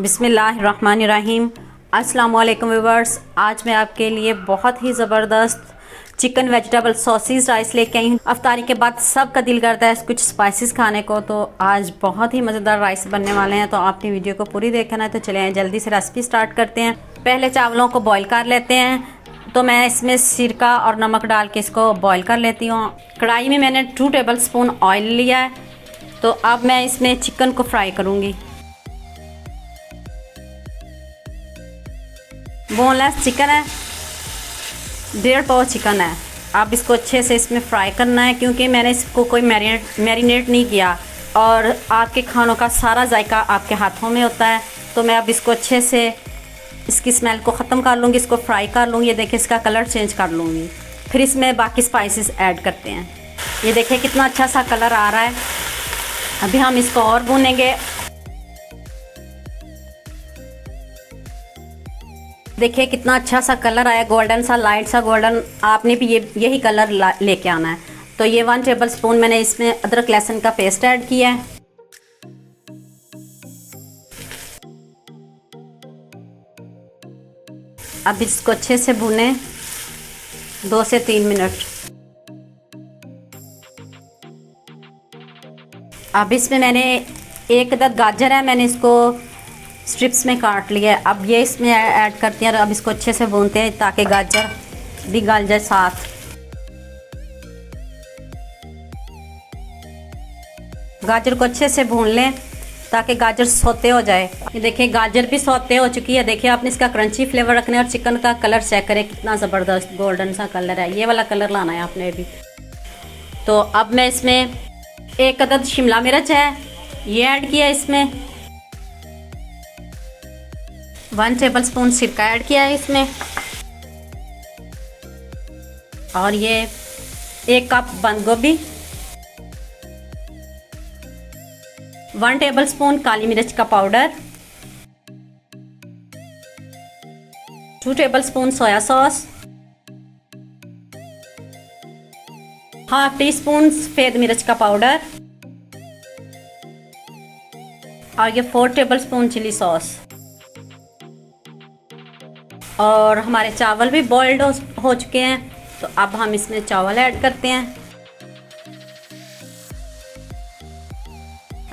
बिस्मिल्लाहिर्रहमानिर्रहीम। अस्सलाम वालेकुम व्यूअर्स। आज मैं आपके लिए बहुत ही ज़बरदस्त चिकन वेजिटेबल सॉसेज राइस लेके आई हूँ। अफ्तारी के बाद सबका दिल करता है कुछ स्पाइसेस खाने को, तो आज बहुत ही मज़ेदार राइस बनने वाले हैं। तो आपने वीडियो को पूरी देखना है। तो चले जल्दी से रेसिपी स्टार्ट करते हैं। पहले चावलों को बॉईल कर लेते हैं। तो मैं इसमें सिरका और नमक डाल के इसको बॉईल कर लेती हूँ। कढ़ाई में मैंने 2 टेबल स्पून ऑयल लिया है। तो अब मैं इसमें चिकन को फ्राई करूँगी। बोनलेस चिकन है, 1.5 पाव चिकन है। आप इसको अच्छे से इसमें फ्राई करना है, क्योंकि मैंने इसको कोई मैरिनेट नहीं किया और आपके खानों का सारा जायका आपके हाथों में होता है। तो मैं अब इसको अच्छे से इसकी स्मेल को ख़त्म कर लूँगी, इसको फ्राई कर लूँगी। ये देखिए इसका कलर चेंज कर लूँगी। फिर इसमें बाकी स्पाइसेस ऐड करते हैं। ये देखिए कितना अच्छा सा कलर आ रहा है। अभी हम इसको और भूनेंगे। देखिए कितना अच्छा सा कलर आया, गोल्डन सा, लाइट सा गोल्डन। आपने भी यही कलर लेके आना है। तो ये 1 टेबल स्पून मैंने इसमें अदरक लहसुन का पेस्ट ऐड किया है। अब इसको अच्छे से भूनें 2 से 3 मिनट। अब इसमें मैंने 1 अदद गाजर है, मैंने इसको स्ट्रिप्स में काट लिया है। अब ये इसमें ऐड करते हैं। अब इसको अच्छे से भूनते हैं ताकि गाजर भी गल जाए साथ। गाजर को अच्छे से भून लें ताकि गाजर सौते हो जाए। ये देखिए गाजर भी सौते हो चुकी है। देखिए आपने इसका क्रंची फ्लेवर रखना है और चिकन का कलर चेक करें कितना ज़बरदस्त गोल्डन सा कलर है। ये वाला कलर लाना है आपने भी। तो अब मैं इसमें 1 अदद शिमला मिर्च है, ये ऐड किया है। इसमें 1 टेबल स्पून सिरका ऐड किया है इसमें। और ये 1 कप बंद गोभी, 1 टेबल स्पून काली मिर्च का powder, 2 table spoon soya sauce, ½ tea spoon सफ़ेद मिर्च का पाउडर और ये 4 टेबल स्पून चिली सॉस। और हमारे चावल भी बॉइल्ड हो चुके हैं। तो अब हम इसमें चावल ऐड करते हैं।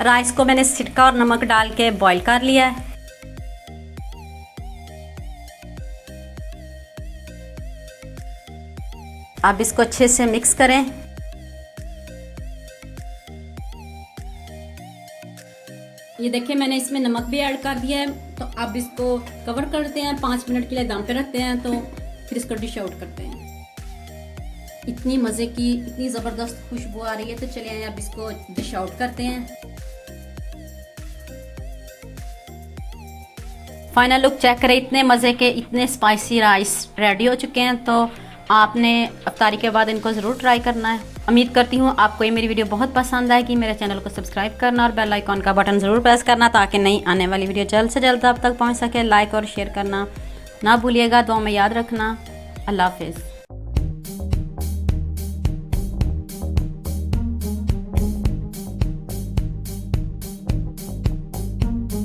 राइस को मैंने सिरका और नमक डाल के बॉईल कर लिया है। अब इसको अच्छे से मिक्स करें। ये देखिए मैंने इसमें नमक भी ऐड कर दिया है। तो अब इसको कवर करते हैं, 5 मिनट के लिए दम पे रखते हैं। तो फिर इसको डिश आउट करते हैं। इतनी मज़े की, इतनी ज़बरदस्त खुशबू आ रही है। तो चलिए अब इसको डिश आउट करते हैं। फाइनल लुक चेक करें। इतने मज़े के, इतने स्पाइसी राइस रेडी हो चुके हैं। तो आपने अफ्तारी के बाद इनको ज़रूर ट्राई करना है। उम्मीद करती हूँ आपको ये मेरी वीडियो बहुत पसंद आएगी। मेरे चैनल को सब्सक्राइब करना और बेल आइकॉन का बटन ज़रूर प्रेस करना, ताकि नई आने वाली वीडियो जल्द से जल्द आप तक पहुँच सके। लाइक और शेयर करना ना भूलिएगा। दुआ में याद रखना। अल्लाह हाफिज़।